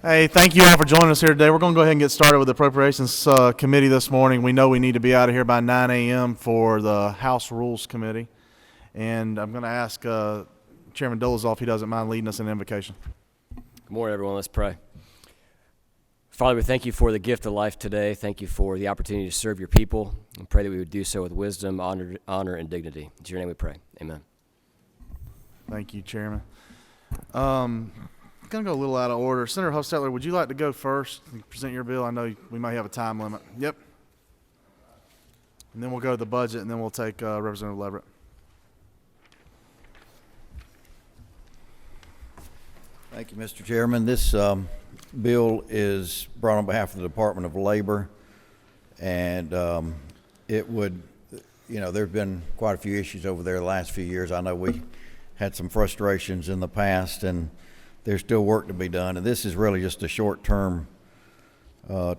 Hey, thank you all for joining us here today. We're going to go ahead and get started with the Appropriations Committee this morning. We know we need to be out of here by 9 a.m. for the House Rules Committee. And I'm going to ask Chairman Dolezal if he doesn't mind leading us in invocation. Good morning, everyone. Let's pray. Father, we thank you for the gift of life today. Thank you for the opportunity to serve your people, and pray that we would do so with wisdom, honor, and dignity. In your name we pray. Amen. Thank you, Chairman. Going to go a little out of order. Senator Hostetler, would you like to go first and present your bill? I know we might have a time limit. Yep. And then we'll go to the budget, and then we'll take Representative Leverett. Thank you, Mr. Chairman. This bill is brought on behalf of the Department of Labor, and it would, there's been quite a few issues over there the last few years. I know we had some frustrations in the past, and there's still work to be done, and this is really just a short-term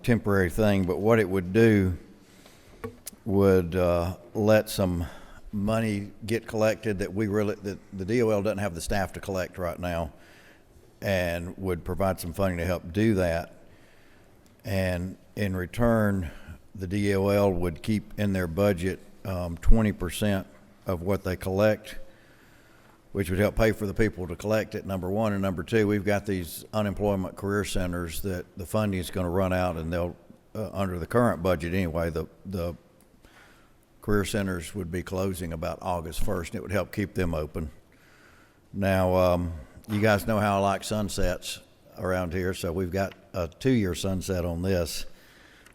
temporary thing, but what it would do would let some money get collected that the DOL doesn't have the staff to collect right now, and would provide some funding to help do that. And in return, the DOL would keep in their budget 20% of what they collect, which would help pay for the people to collect it, number one. And number two, we've got these unemployment career centers that the funding is going to run out, and they'll, under the current budget anyway, the career centers would be closing about August 1st, and it would help keep them open. Now, you guys know how I like sunsets around here, so we've got a 2-year sunset on this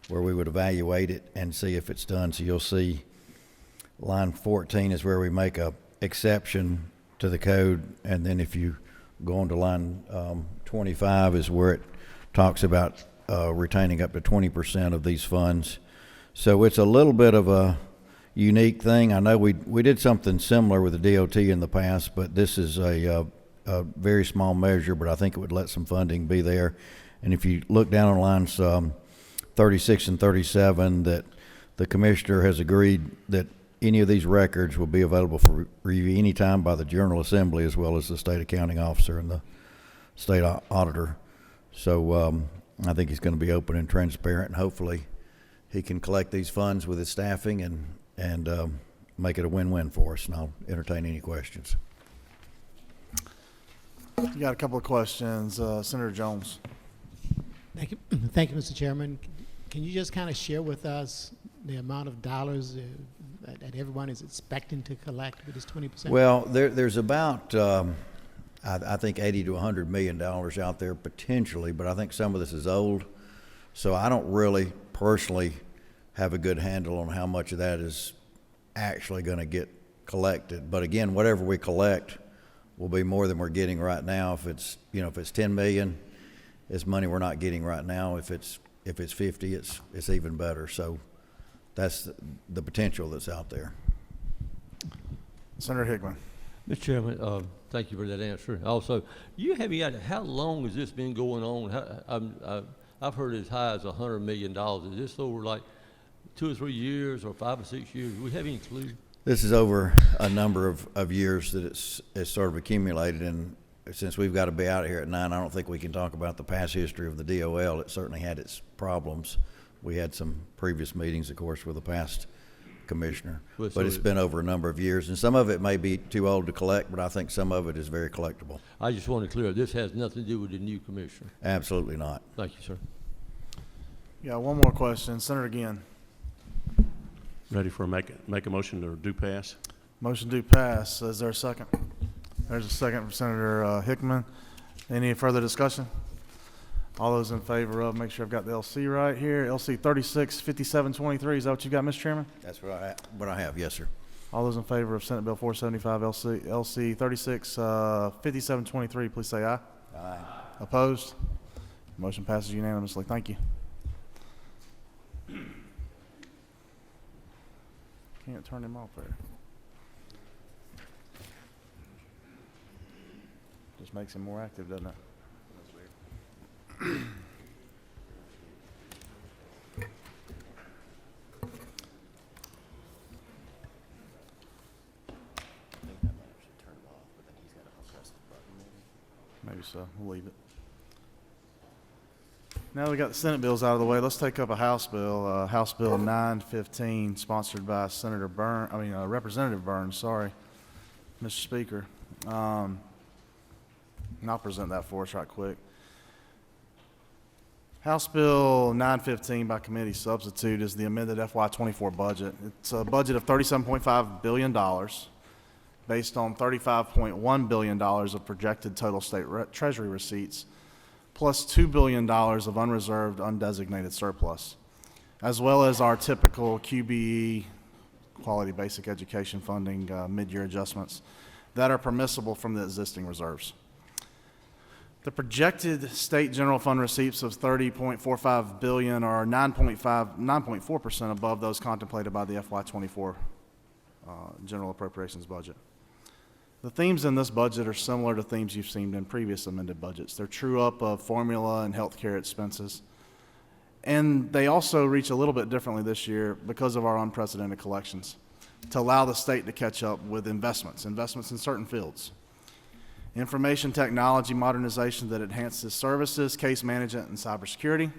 where we would evaluate it and see if it's done. So you'll see line 14 is where we make a exception to the code, and then if you go on to line 25 is where it talks about retaining up to 20% of these funds. So it's a little bit of a unique thing. I know we did something similar with the DOT in the past, but this is a very small measure, but I think it would let some funding be there. And if you look down on lines 36 and 37, that the commissioner has agreed that any of these records will be available for review anytime by the General Assembly, as well as the state accounting officer and the state auditor. So I think he's going to be open and transparent, and hopefully he can collect these funds with his staffing and make it a win-win for us. And I'll entertain any questions. You got a couple of questions. Senator Jones. Thank you. Thank you, Mr. Chairman. Can you just kind of share with us the amount of dollars that everyone is expecting to collect with this 20%? Well, there's about, I think, $80 to $100 million out there potentially, but I think some of this is old. So I don't really personally have a good handle on how much of that is actually going to get collected. But again, whatever we collect will be more than we're getting right now. If it's, if it's 10 million, it's money we're not getting right now. If it's 50, it's even better. So that's the potential that's out there. Senator Hickman. Mr. Chairman, thank you for that answer. Also, do you have any idea how long has this been going on? I've heard as high as $100 million. Is this over like 2 or 3 years or 5 or 6 years? Do we have any clue? This is over a number of years that it's sort of accumulated, and since we've got to be out of here at 9, I don't think we can talk about the past history of the DOL. It certainly had its problems. We had some previous meetings, of course, with the past commissioner, but it's been over a number of years, and some of it may be too old to collect, but I think some of it is very collectible. I just want to clear, this has nothing to do with the new commissioner. Absolutely not. Thank you, sir. Yeah, one more question. Senator Ginn. Ready for make a motion to do pass? Motion do pass. Is there a second? There's a second from Senator Hickman. Any further discussion? All those in favor of, make sure I've got the LC right here. LC 365723. Is that what you got, Mr. Chairman? That's what I have. Yes, sir. All those in favor of Senate Bill 475 LC 365723, please say aye. Aye. Opposed? Motion passes unanimously. Thank you. Can't turn him off there. Just makes him more active, doesn't it? Maybe so. We'll leave it. Now we got the Senate bills out of the way, let's take up a House bill, House Bill 915, sponsored by Representative Burns, sorry, Mr. Speaker. And I'll present that for us right quick. House Bill 915 by committee substitute is the amended FY24 budget. It's a budget of $37.5 billion based on $35.1 billion of projected total state treasury receipts, plus $2 billion of unreserved, undesignated surplus, as well as our typical QBE, Quality Basic Education Funding, mid-year adjustments that are permissible from the existing reserves. The projected state general fund receipts of $30.45 billion are 9.4% above those contemplated by the FY24 general appropriations budget. The themes in this budget are similar to themes you've seen in previous amended budgets. They're true up of formula and healthcare expenses. And they also reach a little bit differently this year because of our unprecedented collections to allow the state to catch up with investments in certain fields. Information technology modernization that enhances services, case management, and cybersecurity.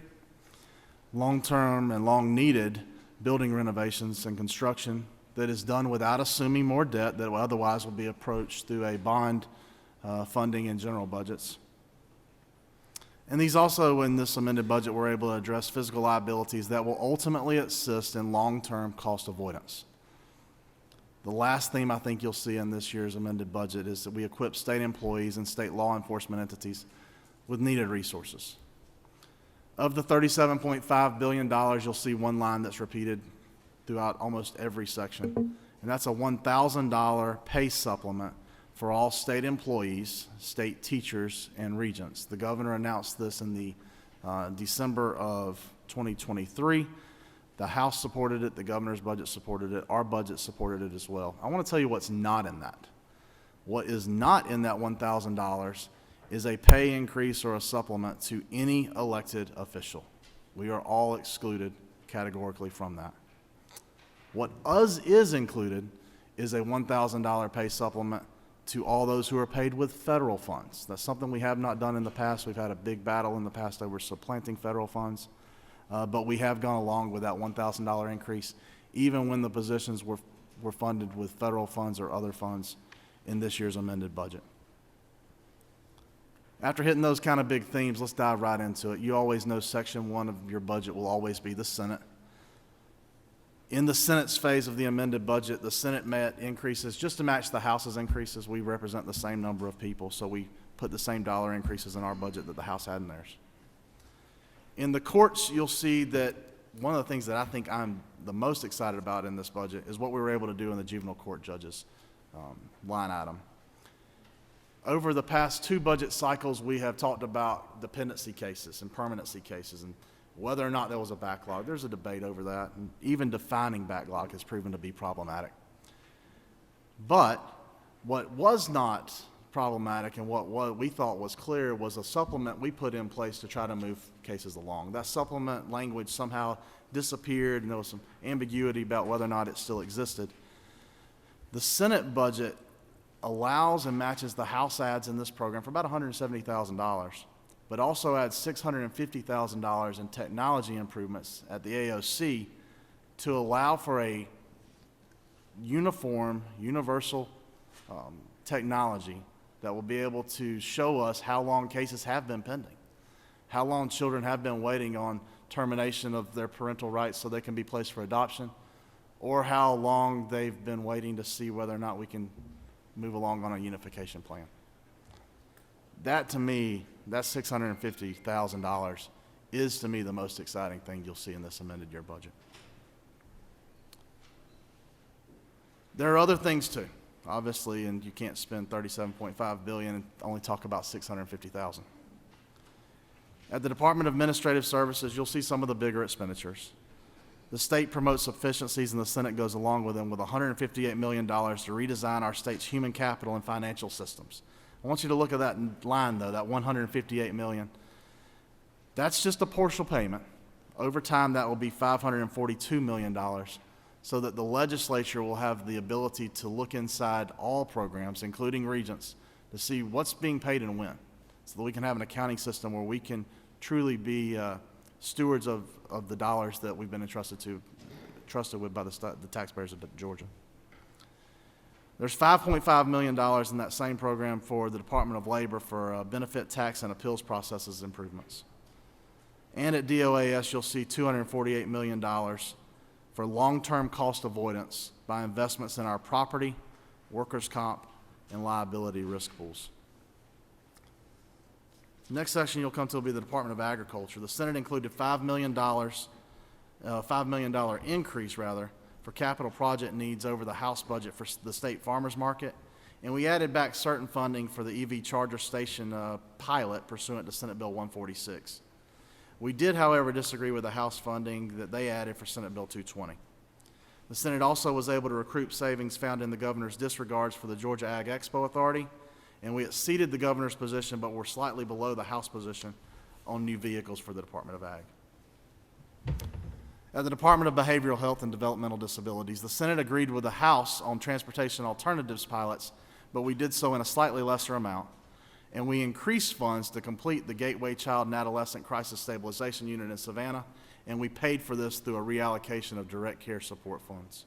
Long-term and long-needed building renovations and construction that is done without assuming more debt that otherwise will be approached through a bond funding and general budgets. And these also, in this amended budget, we're able to address physical liabilities that will ultimately assist in long-term cost avoidance. The last theme I think you'll see in this year's amended budget is that we equip state employees and state law enforcement entities with needed resources. Of the $37.5 billion, you'll see one line that's repeated throughout almost every section, and that's a $1,000 pay supplement for all state employees, state teachers, and regents. The governor announced this in the December of 2023. The House supported it, the governor's budget supported it, our budget supported it as well. I want to tell you what's not in that. What is not in that $1,000 is a pay increase or a supplement to any elected official. We are all excluded categorically from that. What is included is a $1,000 pay supplement to all those who are paid with federal funds. That's something we have not done in the past. We've had a big battle in the past over supplanting federal funds. But we have gone along with that $1,000 increase, even when the positions were funded with federal funds or other funds in this year's amended budget. After hitting those kind of big themes, let's dive right into it. You always know Section 1 of your budget will always be the Senate. In the Senate's phase of the amended budget, the Senate met increases just to match the House's increases. We represent the same number of people, so we put the same dollar increases in our budget that the House had in theirs. In the courts, you'll see that one of the things that I think I'm the most excited about in this budget is what we were able to do in the juvenile court judges line item. Over the past 2 budget cycles, we have talked about dependency cases and permanency cases and whether or not there was a backlog. There's a debate over that, and even defining backlog has proven to be problematic. But what was not problematic and what we thought was clear was a supplement we put in place to try to move cases along. That supplement language somehow disappeared, and there was some ambiguity about whether or not it still existed. The Senate budget allows and matches the House adds in this program for about $170,000, but also adds $650,000 in technology improvements at the AOC to allow for a universal technology that will be able to show us how long cases have been pending, how long children have been waiting on termination of their parental rights so they can be placed for adoption, or how long they've been waiting to see whether or not we can move along on a unification plan. That, to me, that $650,000 is, to me, the most exciting thing you'll see in this amended year budget. There are other things, too, obviously, and you can't spend $37.5 billion and only talk about $650,000. At the Department of Administrative Services, you'll see some of the bigger expenditures. The state promotes efficiencies, and the Senate goes along with them with $158 million to redesign our state's human capital and financial systems. I want you to look at that line, though, that $158 million. That's just a partial payment. Over time, that will be $542 million, so that the legislature will have the ability to look inside all programs, including regents, to see what's being paid and when, so that we can have an accounting system where we can truly be stewards of the dollars that we've been trusted with by the taxpayers of Georgia. There's $5.5 million in that same program for the Department of Labor for benefit tax and appeals processes improvements. And at DOAS, you'll see $248 million for long-term cost avoidance by investments in our property, workers' comp, and liability risk pools. The next section you'll come to will be the Department of Agriculture. The Senate included $5 million increase for capital project needs over the House budget for the state farmers market, and we added back certain funding for the EV charger station pilot pursuant to Senate Bill 146. We did, however, disagree with the House funding that they added for Senate Bill 220. The Senate also was able to recoup savings found in the governor's disregards for the Georgia Ag Expo Authority, and we exceeded the governor's position, but were slightly below the House position on new vehicles for the Department of Ag. At the Department of Behavioral Health and Developmental Disabilities, the Senate agreed with the House on transportation alternatives pilots, but we did so in a slightly lesser amount, and we increased funds to complete the Gateway Child and Adolescent Crisis Stabilization Unit in Savannah, and we paid for this through a reallocation of direct care support funds.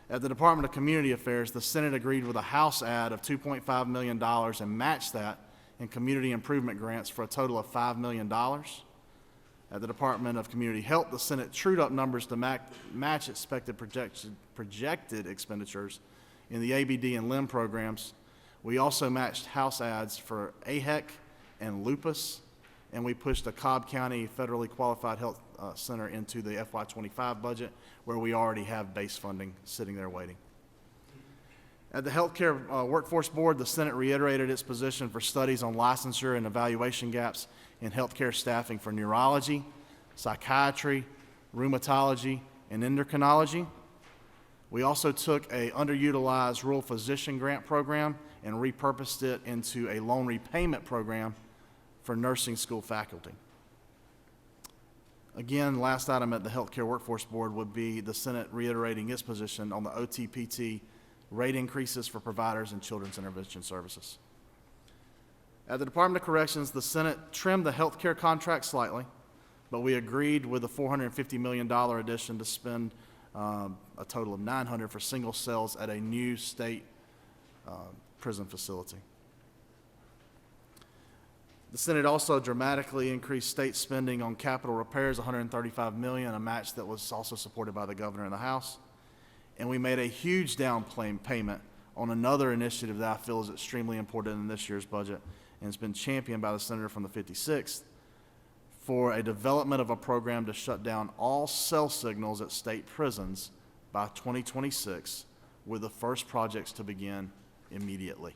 At the Department of Community Affairs, the Senate agreed with a House add of $2.5 million and matched that in community improvement grants for a total of $5 million. At the Department of Community Health, the Senate trued up numbers to match expected projected expenditures in the ABD and LIM programs. We also matched House adds for AHEC and lupus, and we pushed a Cobb County Federally Qualified Health Center into the FY25 budget, where we already have base funding sitting there waiting. At the Healthcare Workforce Board, the Senate reiterated its position for studies on licensure and evaluation gaps in healthcare staffing for neurology, psychiatry, rheumatology, and endocrinology. We also took a underutilized rural physician grant program and repurposed it into a loan repayment program for nursing school faculty. Again, last item at the Healthcare Workforce Board would be the Senate reiterating its position on the OTPT rate increases for providers in children's intervention services. At the Department of Corrections, the Senate trimmed the healthcare contract slightly, but we agreed with a $450 million addition to spend a total of $900 million for single cells at a new state prison facility. The Senate also dramatically increased state spending on capital repairs, $135 million, a match that was also supported by the governor and the House. And we made a huge down payment on another initiative that I feel is extremely important in this year's budget, and it's been championed by the senator from the 56th, for a development of a program to shut down all cell signals at state prisons by 2026, with the first projects to begin immediately.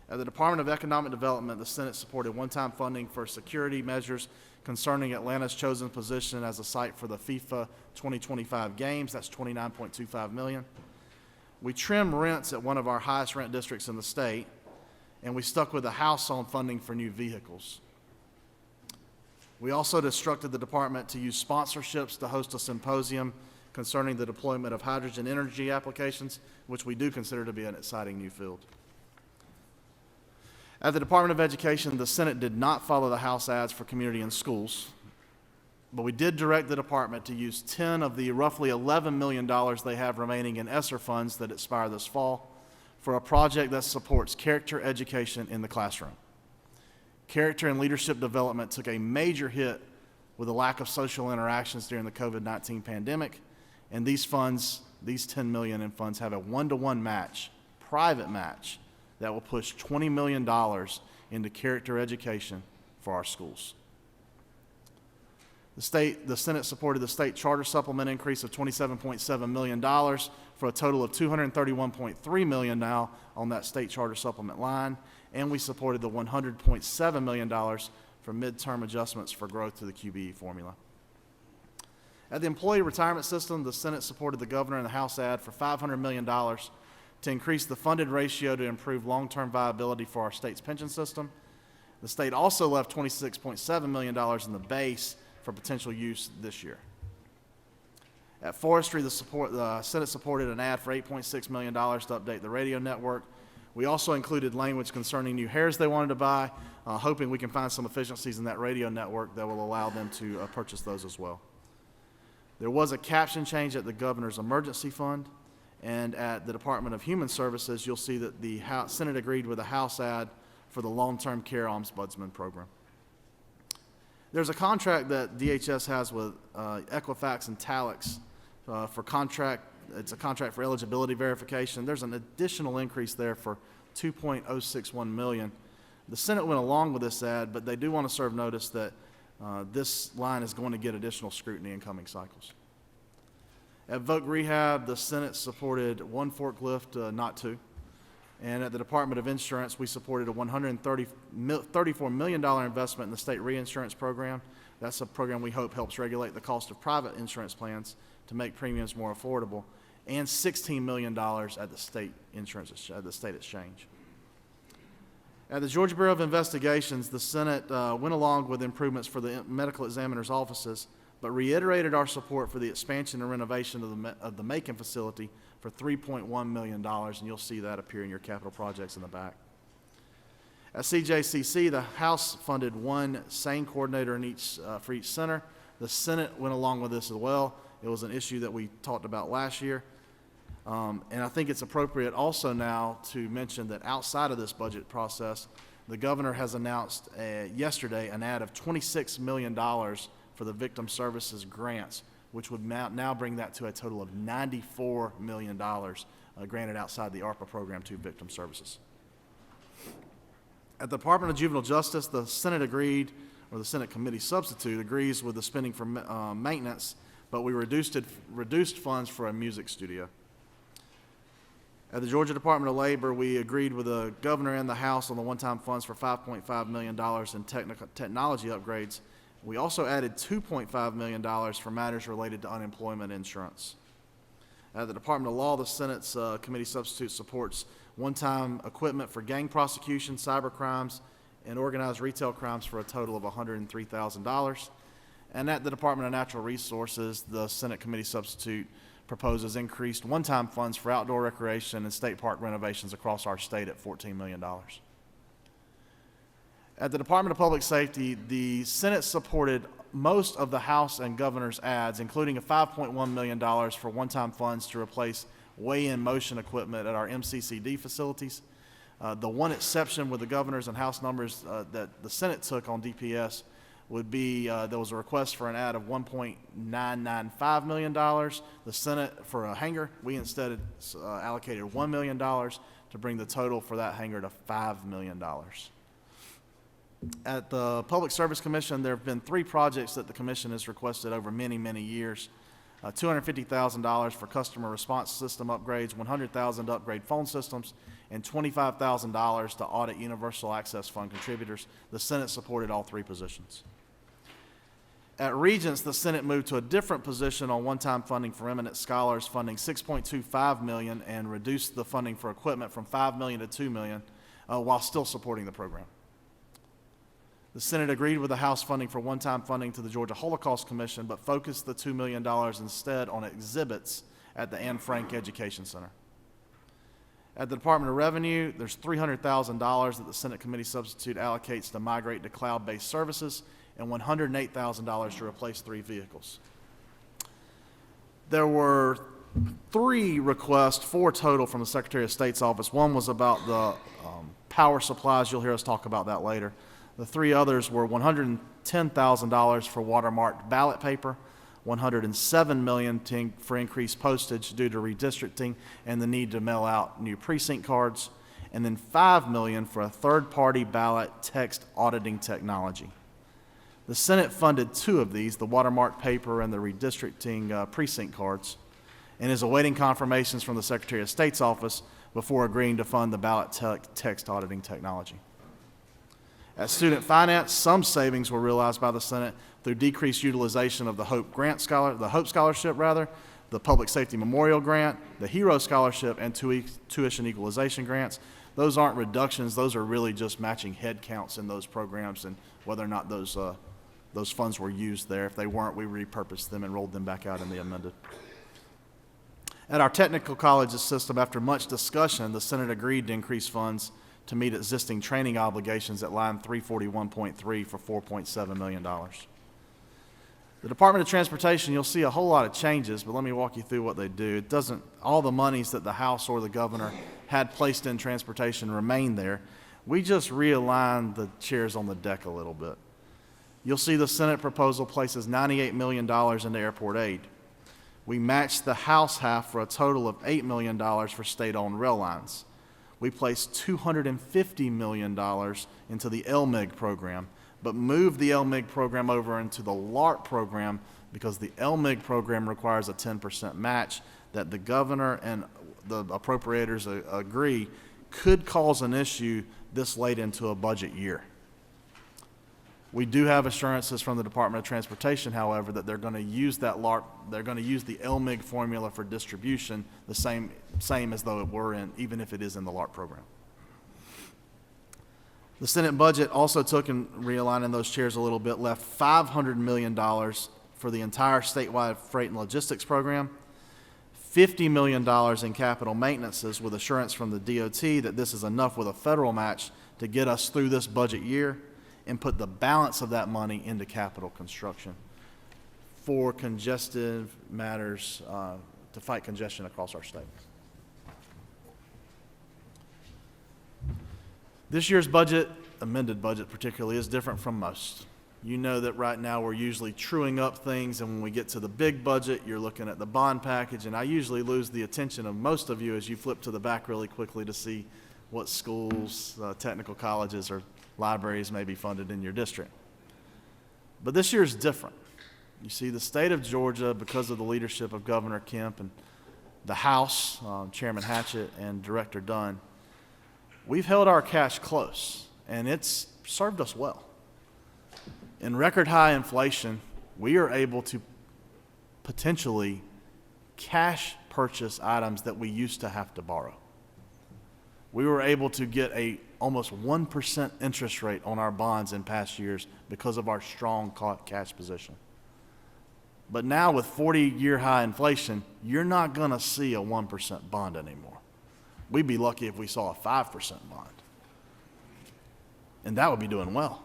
At the Department of Economic Development, the Senate supported one-time funding for security measures concerning Atlanta's chosen position as a site for the FIFA 2025 games. That's $29.25 million. We trimmed rents at one of our highest rent districts in the state, and we stuck with the House on funding for new vehicles. We also instructed the department to use sponsorships to host a symposium concerning the deployment of hydrogen energy applications, which we do consider to be an exciting new field. At the Department of Education, the Senate did not follow the House ads for community and schools, but we did direct the department to use 10 of the roughly $11 million they have remaining in ESSER funds that expire this fall for a project that supports character education in the classroom. Character and leadership development took a major hit with the lack of social interactions during the COVID-19 pandemic, and these funds, these $10 million in funds, have a one-to-one match, private match, that will push $20 million into character education for our schools. The Senate supported the state charter supplement increase of $27.7 million for a total of $231.3 million now on that state charter supplement line, and we supported the $100.7 million for midterm adjustments for growth to the QBE formula. At the Employee Retirement System, the Senate supported the governor and the House ad for $500 million to increase the funded ratio to improve long-term viability for our state's pension system. The state also left $26.7 million in the base for potential use this year. At Forestry, the Senate supported an ad for $8.6 million to update the radio network. We also included language concerning new hairs they wanted to buy, hoping we can find some efficiencies in that radio network that will allow them to purchase those as well. There was a caption change at the Governor's Emergency Fund, and at the Department of Human Services, you'll see that the Senate agreed with a House ad for the Long-Term Care Ombudsman Program. There's a contract that DHS has with Equifax and Talix for contract. It's a contract for eligibility verification. There's an additional increase there for $2.061 million. The Senate went along with this ad, but they do want to serve notice that this line is going to get additional scrutiny in coming cycles. At Voc Rehab, the Senate supported one forklift, not two. And at the Department of Insurance, we supported a $134 million investment in the state reinsurance program. That's a program we hope helps regulate the cost of private insurance plans to make premiums more affordable, and $16 million at the state exchange. At the Georgia Bureau of Investigations, the Senate went along with improvements for the medical examiner's offices, but reiterated our support for the expansion and renovation of the Macon facility for $3.1 million, and you'll see that appear in your capital projects in the back. At CJCC, the House funded one SANE coordinator for each center. The Senate went along with this as well. It was an issue that we talked about last year. And I think it's appropriate also now to mention that outside of this budget process, the governor has announced yesterday an add of $26 million for the victim services grants, which would now bring that to a total of $94 million granted outside the ARPA program to victim services. At the Department of Juvenile Justice, the Senate agreed, or the Senate committee substitute agrees with the spending for maintenance, but we reduced funds for a music studio. At the Georgia Department of Labor, we agreed with the governor and the House on the one-time funds for $5.5 million in technology upgrades. We also added $2.5 million for matters related to unemployment insurance. At the Department of Law, the Senate's committee substitute supports one-time equipment for gang prosecution, cyber crimes, and organized retail crimes for a total of $103,000. And at the Department of Natural Resources, the Senate committee substitute proposes increased one-time funds for outdoor recreation and state park renovations across our state at $14 million. At the Department of Public Safety, the Senate supported most of the House and Governor's ads, including a $5.1 million for one-time funds to replace weigh-in motion equipment at our MCCD facilities. The one exception with the Governor's and House numbers that the Senate took on DPS would be there was a request for an add of $1.995 million. The Senate for a hangar, we instead allocated $1 million to bring the total for that hangar to $5 million. At the Public Service Commission, there have been 3 projects that the Commission has requested over many, many years. $250,000 for customer response system upgrades, $100,000 to upgrade phone systems, and $25,000 to audit Universal Access Fund contributors. The Senate supported all 3 positions. At Regents, the Senate moved to a different position on one-time funding for eminent scholars, funding $6.25 million, and reduced the funding for equipment from $5 million to $2 million, while still supporting the program. The Senate agreed with the House funding for one-time funding to the Georgia Holocaust Commission, but focused the $2 million instead on exhibits at the Anne Frank Education Center. At the Department of Revenue, there's $300,000 that the Senate committee substitute allocates to migrate to cloud-based services, and $108,000 to replace 3 vehicles. There were 3 requests, 4 total from the Secretary of State's office. One was about the power supplies. You'll hear us talk about that later. The 3 others were $110,000 for watermarked ballot paper, $107 million for increased postage due to redistricting and the need to mail out new precinct cards, and then $5 million for a third-party ballot text auditing technology. The Senate funded 2 of these, the watermarked paper and the redistricting precinct cards, and is awaiting confirmations from the Secretary of State's office before agreeing to fund the ballot text auditing technology. At Student Finance, some savings were realized by the Senate through decreased utilization of the Hope Scholarship, the Public Safety Memorial Grant, the Hero Scholarship, and tuition equalization grants. Those aren't reductions; those are really just matching head counts in those programs and whether or not those funds were used there. If they weren't, we repurposed them and rolled them back out in the amended. At our technical colleges system, after much discussion, the Senate agreed to increase funds to meet existing training obligations at line 341.3 for $4.7 million. The Department of Transportation, you'll see a whole lot of changes, but let me walk you through what they do. It doesn't, all the monies that the House or the governor had placed in transportation remain there. We just realigned the chairs on the deck a little bit. You'll see the Senate proposal places $98 million into airport aid. We matched the House half for a total of $8 million for state-owned rail lines. We placed $250 million into the LMIG program, but moved the LMIG program over into the LARP program because the LMIG program requires a 10% match that the governor and the appropriators agree could cause an issue this late into a budget year. We do have assurances from the Department of Transportation, however, that they're going to use that LARP, they're going to use the LMIG formula for distribution the same as though it were in, even if it is in the LARP program. The Senate budget also took, and realigning those chairs a little bit, left $500 million for the entire statewide freight and logistics program, $50 million in capital maintenances with assurance from the DOT that this is enough with a federal match to get us through this budget year, and put the balance of that money into capital construction for congestive matters, to fight congestion across our state. This year's budget, amended budget particularly, is different from most. You know that right now we're usually truing up things, and when we get to the big budget, you're looking at the bond package, and I usually lose the attention of most of you as you flip to the back really quickly to see what schools, technical colleges, or libraries may be funded in your district. But this year is different. You see, the state of Georgia, because of the leadership of Governor Kemp and the House, Chairman Hatchett and Director Dunn, we've held our cash close, and it's served us well. In record high inflation, we are able to potentially cash purchase items that we used to have to borrow. We were able to get a almost 1% interest rate on our bonds in past years because of our strong cash position. But now with 40-year high inflation, you're not going to see a 1% bond anymore. We'd be lucky if we saw a 5% bond. And that would be doing well.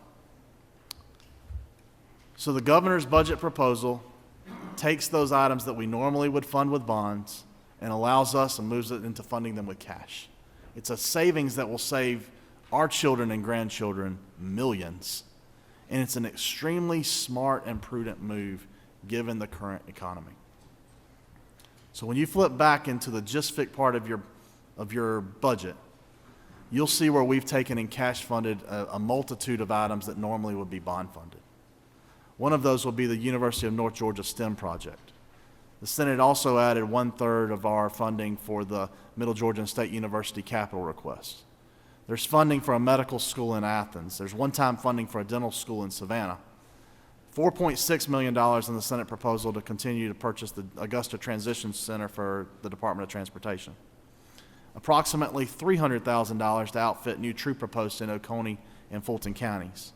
So the governor's budget proposal takes those items that we normally would fund with bonds and allows us and moves it into funding them with cash. It's a savings that will save our children and grandchildren millions. And it's an extremely smart and prudent move given the current economy. So when you flip back into the GISFIC part of your budget, you'll see where we've taken and cash funded a multitude of items that normally would be bond funded. One of those will be the University of North Georgia STEM project. The Senate also added 1/3 of our funding for the Middle Georgia State University capital request. There's funding for a medical school in Athens. There's one-time funding for a dental school in Savannah. $4.6 million in the Senate proposal to continue to purchase the Augusta Transition Center for the Department of Transportation. Approximately $300,000 to outfit new troop posts in Oconee and Fulton counties.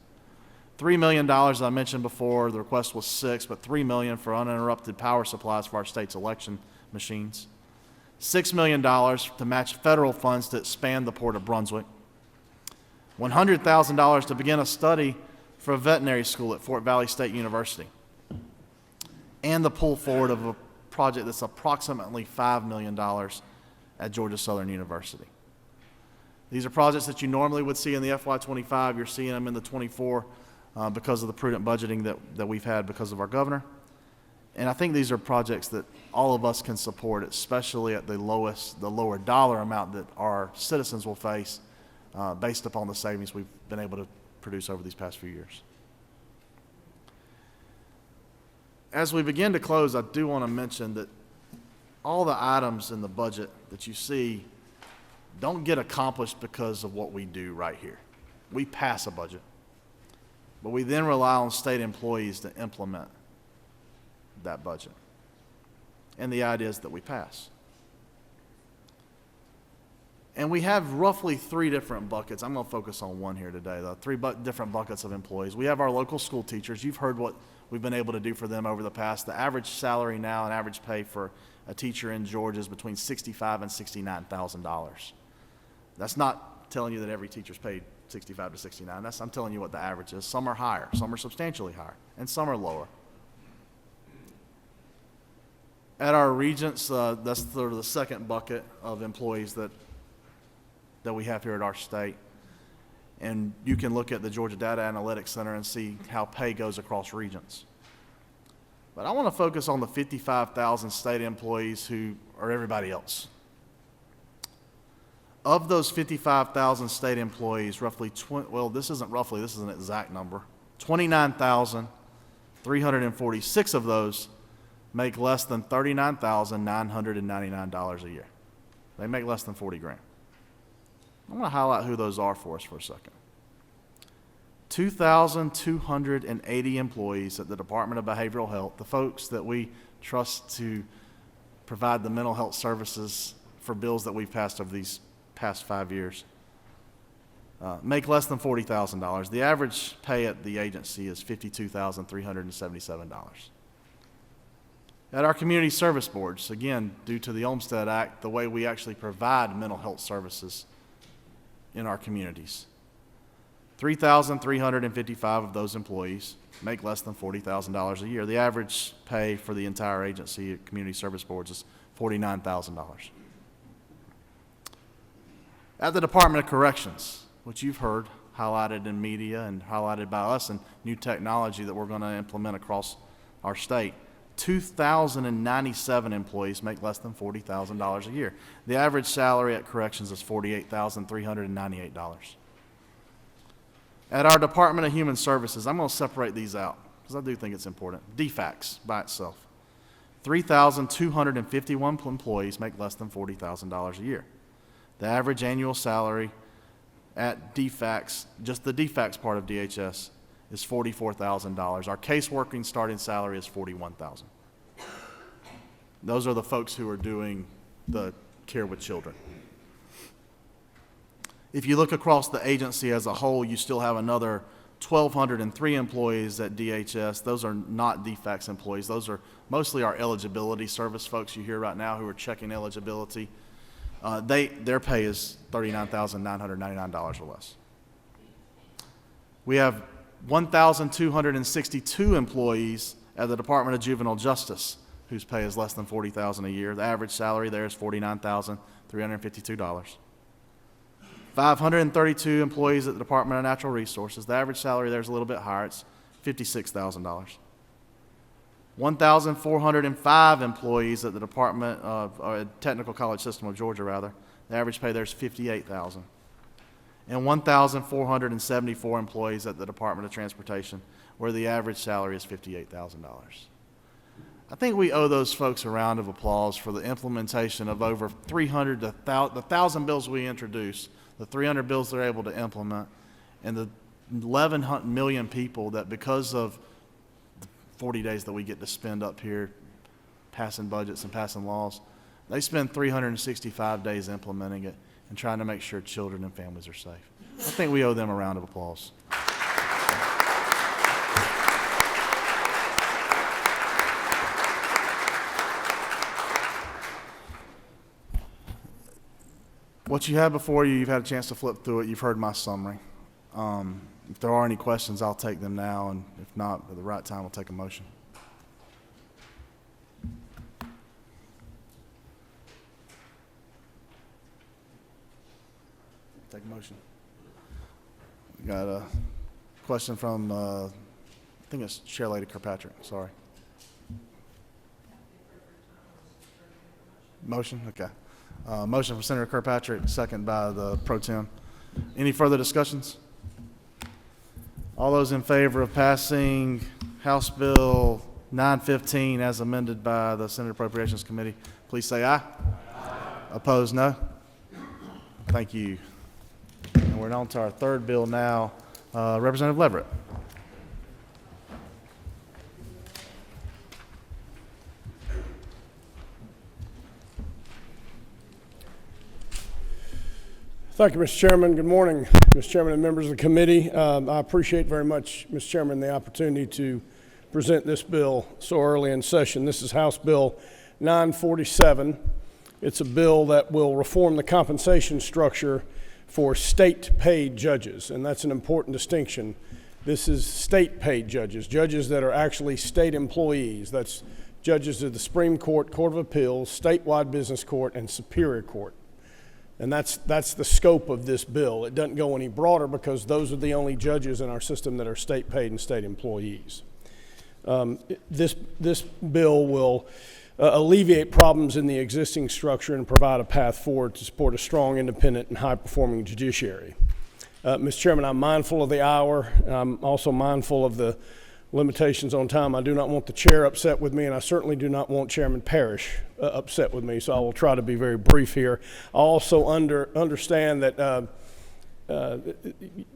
$3 million, as I mentioned before, the request was $6 million, but $3 million for uninterrupted power supplies for our state's election machines. $6 million to match federal funds to expand the Port of Brunswick. $100,000 to begin a study for a veterinary school at Fort Valley State University. And the pull forward of a project that's approximately $5 million at Georgia Southern University. These are projects that you normally would see in the FY25. You're seeing them in the 24 because of the prudent budgeting that we've had because of our governor. And I think these are projects that all of us can support, especially at the lower dollar amount that our citizens will face based upon the savings we've been able to produce over these past few years. As we begin to close, I do want to mention that all the items in the budget that you see don't get accomplished because of what we do right here. We pass a budget, but we then rely on state employees to implement that budget and the ideas that we pass. And we have roughly 3 different buckets. I'm going to focus on one here today, though. 3 different buckets of employees. We have our local school teachers. You've heard what we've been able to do for them over the past. The average salary now and average pay for a teacher in Georgia is between $65,000 and $69,000. That's not telling you that every teacher's paid 65 to 69. I'm telling you what the average is. Some are higher, some are substantially higher, and some are lower. At our regents, that's sort of the second bucket of employees that we have here at our state. And you can look at the Georgia Data Analytics Center and see how pay goes across regents. But I want to focus on the 55,000 state employees who are everybody else. Of those 55,000 state employees, this isn't roughly, this is an exact number, 29,346 of those make less than $39,999 a year. They make less than 40 grand. I'm going to highlight who those are for us for a second. 2,280 employees at the Department of Behavioral Health, the folks that we trust to provide the mental health services for bills that we've passed over these past 5 years, make less than $40,000. The average pay at the agency is $52,377. At our community service boards, again, due to the Olmstead Act, the way we actually provide mental health services in our communities, 3,355 of those employees make less than $40,000 a year. The average pay for the entire agency at community service boards is $49,000. At the Department of Corrections, which you've heard highlighted in media and highlighted by us, and new technology that we're going to implement across our state, 2,097 employees make less than $40,000 a year. The average salary at corrections is $48,398. At our Department of Human Services, I'm going to separate these out because I do think it's important. DFACS by itself, 3,251 employees make less than $40,000 a year. The average annual salary at DFACS, just the DFACS part of DHS, is $44,000. Our caseworking starting salary is $41,000. Those are the folks who are doing the care with children. If you look across the agency as a whole, you still have another 1,203 employees at DHS. Those are not DFACS employees. Those are mostly our eligibility service folks you hear right now who are checking eligibility. Their pay is $39,999 or less. We have 1,262 employees at the Department of Juvenile Justice whose pay is less than $40,000 a year. The average salary there is $49,352. 532 employees at the Department of Natural Resources. The average salary there is a little bit higher. It's $56,000. 1,405 employees at the Department of Technical College System of Georgia, rather. The average pay there is $58,000. And 1,474 employees at the Department of Transportation, where the average salary is $58,000. I think we owe those folks a round of applause for the implementation of over 300, the 1,000 bills we introduced, the 300 bills they're able to implement, and the 11 million people that, because of the 40 days that we get to spend up here passing budgets and passing laws, they spend 365 days implementing it and trying to make sure children and families are safe. I think we owe them a round of applause. What you have before you, you've had a chance to flip through it. You've heard my summary. If there are any questions, I'll take them now, and if not, at the right time, we'll take a motion. Take a motion. We got a question from, I think it's Chair Lady Kirkpatrick, sorry. Motion, okay. Motion from Senator Kirkpatrick, second by the Pro Tem. Any further discussions? All those in favor of passing House Bill 915 as amended by the Senate Appropriations Committee, please say aye. Aye. Opposed, no. Thank you. And we're on to our third bill now. Representative Leverett. Thank you, Mr. Chairman. Good morning, Mr. Chairman and members of the committee. I appreciate very much, Mr. Chairman, the opportunity to present this bill so early in session. This is House Bill 947. It's a bill that will reform the compensation structure for state-paid judges, and that's an important distinction. This is state-paid judges, judges that are actually state employees. That's judges of the Supreme Court, Court of Appeals, statewide business court, and Superior Court. And that's the scope of this bill. It doesn't go any broader because those are the only judges in our system that are state-paid and state employees. This bill will alleviate problems in the existing structure and provide a path forward to support a strong, independent, and high-performing judiciary. Mr. Chairman, I'm mindful of the hour. I'm also mindful of the limitations on time. I do not want the chair upset with me, and I certainly do not want Chairman Parrish upset with me, so I will try to be very brief here. I also understand that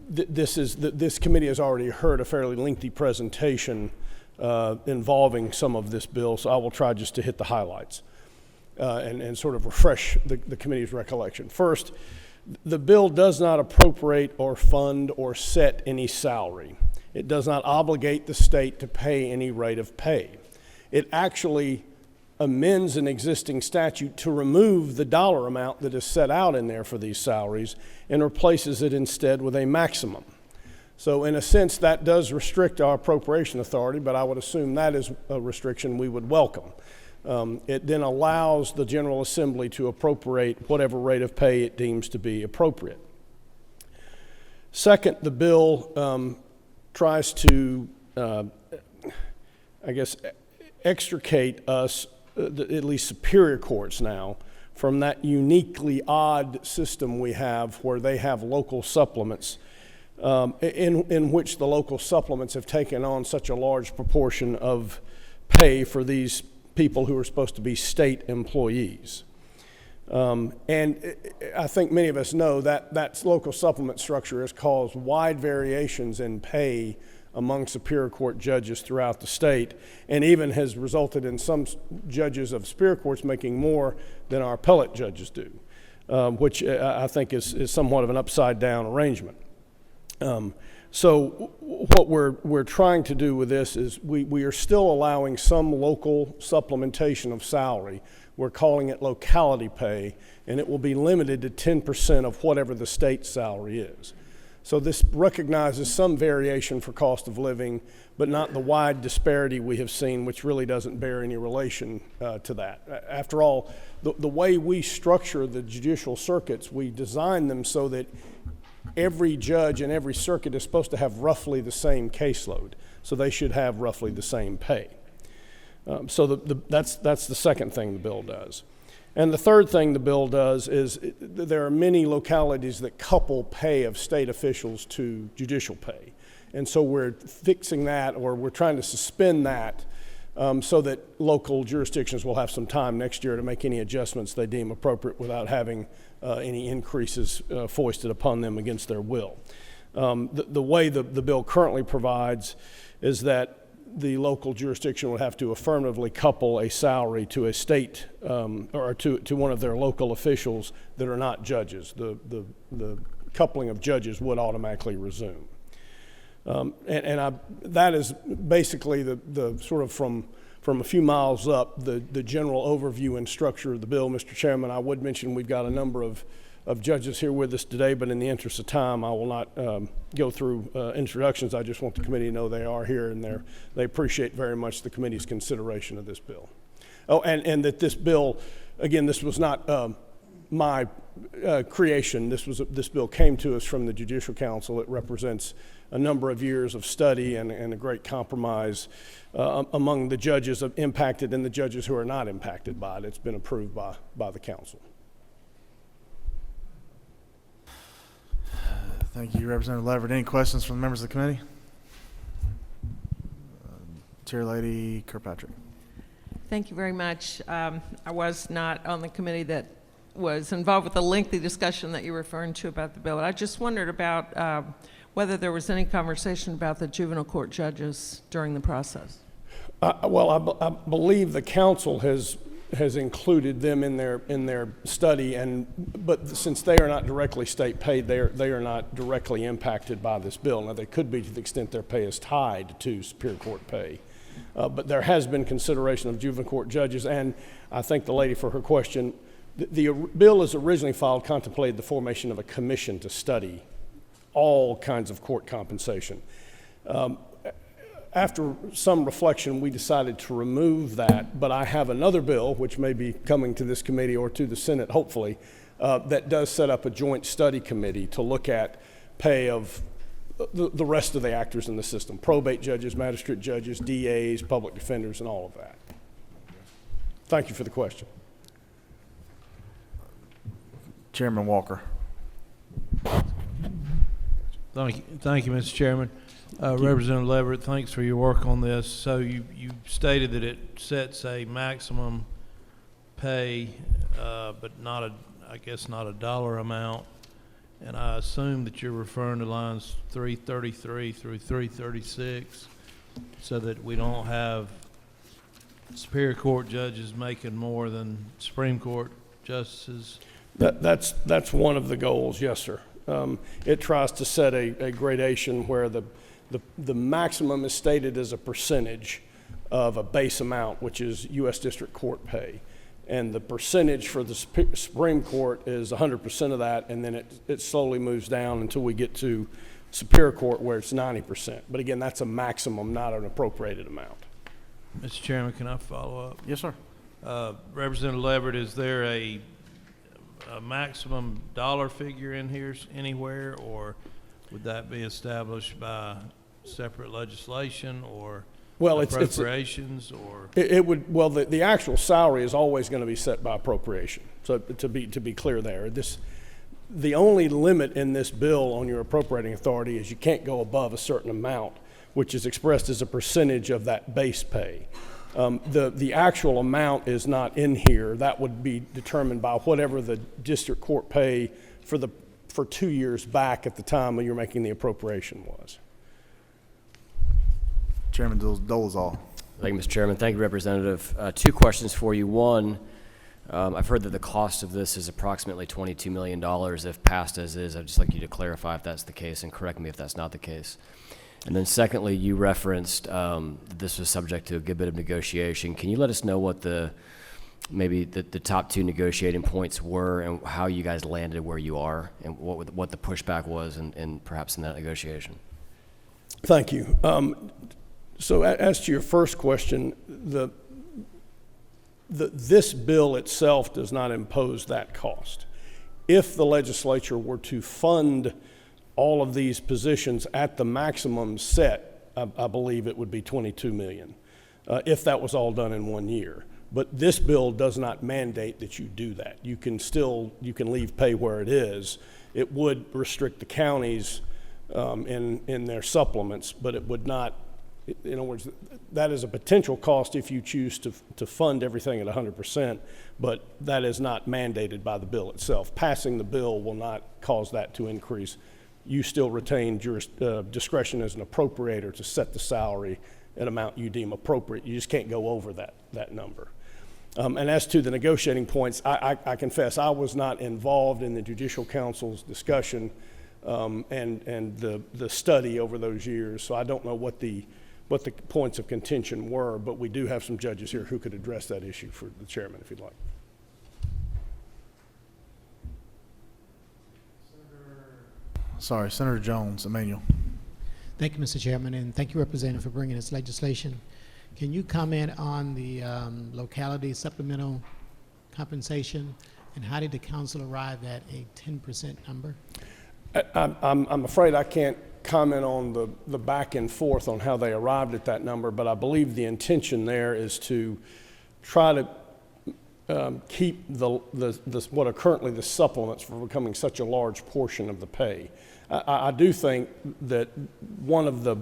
this committee has already heard a fairly lengthy presentation involving some of this bill, so I will try just to hit the highlights and sort of refresh the committee's recollection. First, the bill does not appropriate or fund or set any salary. It does not obligate the state to pay any rate of pay. It actually amends an existing statute to remove the dollar amount that is set out in there for these salaries and replaces it instead with a maximum. So in a sense, that does restrict our appropriation authority, but I would assume that is a restriction we would welcome. It then allows the General Assembly to appropriate whatever rate of pay it deems to be appropriate. Second, the bill tries to, extricate us, at least superior courts now, from that uniquely odd system we have where they have local supplements, in which the local supplements have taken on such a large proportion of pay for these people who are supposed to be state employees. And I think many of us know that local supplement structure has caused wide variations in pay among Superior Court judges throughout the state, and even has resulted in some judges of Superior Courts making more than our appellate judges do, which I think is somewhat of an upside-down arrangement. So what we're trying to do with this is we are still allowing some local supplementation of salary. We're calling it locality pay, and it will be limited to 10% of whatever the state salary is. So this recognizes some variation for cost of living, but not the wide disparity we have seen, which really doesn't bear any relation to that. After all, the way we structure the judicial circuits, we design them so that every judge in every circuit is supposed to have roughly the same caseload, so they should have roughly the same pay. So that's the second thing the bill does. And the third thing the bill does is there are many localities that couple pay of state officials to judicial pay. And so we're fixing that, or we're trying to suspend that so that local jurisdictions will have some time next year to make any adjustments they deem appropriate without having any increases foisted upon them against their will. The way the bill currently provides is that the local jurisdiction would have to affirmatively couple a salary to a state or to one of their local officials that are not judges. The coupling of judges would automatically resume. That is basically the sort of from a few miles up, the general overview and structure of the bill. Mr. Chairman, I would mention we've got a number of judges here with us today, but in the interest of time, I will not go through introductions. I just want the committee to know they are here, and they appreciate very much the committee's consideration of this bill. Oh, and that this bill, again, this was not my creation. This bill came to us from the Judicial Council. It represents a number of years of study and a great compromise among the judges impacted and the judges who are not impacted by it. It's been approved by the council. Thank you, Representative Leverett. Any questions from the members of the committee? Chair Lady Kirkpatrick. Thank you very much. I was not on the committee that was involved with the lengthy discussion that you're referring to about the bill. I just wondered about whether there was any conversation about the juvenile court judges during the process. Well, I believe the council has included them in their study, but since they are not directly state paid, they are not directly impacted by this bill. Now, they could be to the extent their pay is tied to Superior Court pay, But there has been consideration of juvenile court judges, and I thank the lady for her question. The bill as originally filed contemplated the formation of a commission to study all kinds of court compensation. After some reflection, we decided to remove that, but I have another bill, which may be coming to this committee or to the Senate, hopefully, that does set up a joint study committee to look at pay of the rest of the actors in the system, probate judges, magistrate judges, DAs, public defenders, and all of that. Thank you for the question. Chairman Walker. Thank you, Mr. Chairman. Representative Leverett, thanks for your work on this. So you stated that it sets a maximum pay, but I guess not a dollar amount. And I assume that you're referring to lines 333 through 336, so that we don't have Superior Court judges making more than Supreme Court justices. That's one of the goals, yes, sir. It tries to set a gradation where the maximum is stated as a percentage of a base amount, which is U.S. District Court pay. And the percentage for the Supreme Court is 100% of that, and then it slowly moves down until we get to Superior Court where it's 90%. But again, that's a maximum, not an appropriated amount. Mr. Chairman, can I follow up? Yes, sir. Representative Leverett, is there a maximum dollar figure in here anywhere, or would that be established by separate legislation or appropriations? The actual salary is always going to be set by appropriation. So to be clear there, the only limit in this bill on your appropriating authority is you can't go above a certain amount, which is expressed as a percentage of that base pay. The actual amount is not in here. That would be determined by whatever the district court pay for 2 years back at the time when you're making the appropriation was. Chairman Dolezal. Thank you, Mr. Chairman. Thank you, Representative. 2 questions for you. One, I've heard that the cost of this is approximately $22 million if passed as is. I'd just like you to clarify if that's the case and correct me if that's not the case. And then secondly, you referenced that this was subject to a good bit of negotiation. Can you let us know what maybe the top 2 negotiating points were and how you guys landed where you are and what the pushback was and perhaps in that negotiation? Thank you. So as to your first question, this bill itself does not impose that cost. If the legislature were to fund all of these positions at the maximum set, I believe it would be $22 million, if that was all done in 1 year. But this bill does not mandate that you do that. You can leave pay where it is. It would restrict the counties in their supplements, but it would not. In other words, that is a potential cost if you choose to fund everything at 100%, but that is not mandated by the bill itself. Passing the bill will not cause that to increase. You still retain discretion as an appropriator to set the salary at amount you deem appropriate. You just can't go over that number. And as to the negotiating points, I confess I was not involved in the Judicial Council's discussion and the study over those years, so I don't know what the points of contention were, but we do have some judges here who could address that issue for the chairman if you'd like. Senator Jones, Emmanuel. Thank you, Mr. Chairman, and thank you, Representative, for bringing this legislation. Can you comment on the locality supplemental compensation, and how did the council arrive at a 10% number? I'm afraid I can't comment on the back and forth on how they arrived at that number, but I believe the intention there is to try to keep what are currently the supplements from becoming such a large portion of the pay. I do think that one of the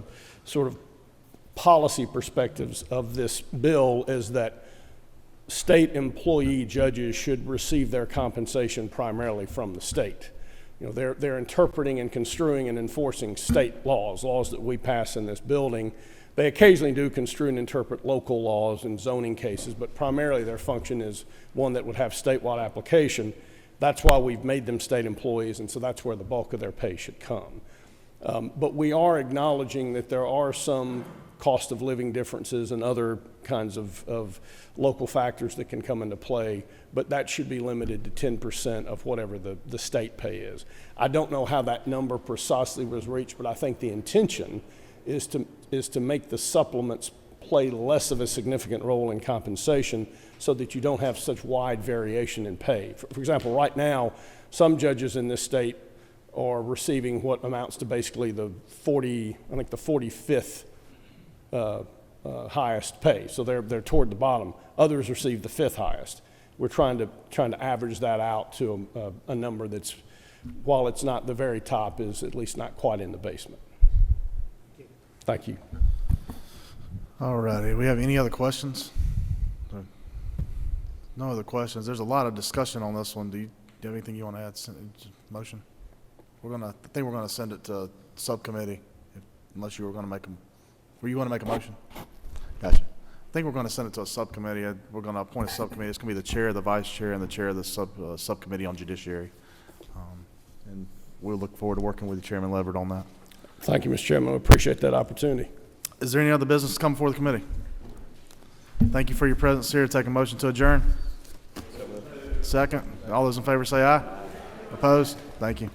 sort of policy perspectives of this bill is that state employee judges should receive their compensation primarily from the state. You know, they're interpreting and construing and enforcing state laws that we pass in this building. They occasionally do construe and interpret local laws in zoning cases, but primarily their function is one that would have statewide application. That's why we've made them state employees, and so that's where the bulk of their pay should come. But we are acknowledging that there are some cost of living differences and other kinds of local factors that can come into play, but that should be limited to 10% of whatever the state pay is. I don't know how that number precisely was reached, but I think the intention is to make the supplements play less of a significant role in compensation so that you don't have such wide variation in pay. For example, right now, some judges in this state are receiving what amounts to basically the 45th highest pay. So they're toward the bottom. Others receive the 5th highest. We're trying to average that out to a number that's, while it's not the very top, is at least not quite in the basement. Thank you. All righty. We have any other questions? No other questions. There's a lot of discussion on this one. Do you have anything you want to add? Motion? I think we're gonna send it to subcommittee, unless you were gonna make were you gonna make a motion? Gotcha. I think we're gonna send it to a subcommittee. We're gonna appoint a subcommittee. It's gonna be the chair, the vice chair, and the chair of the subcommittee on judiciary. And we'll look forward to working with Chairman Leverett on that. Thank you, Mr. Chairman. I appreciate that opportunity. Is there any other business to come before the committee? Thank you for your presence here. Take a motion to adjourn. Second. All those in favor say aye. Opposed? Thank you.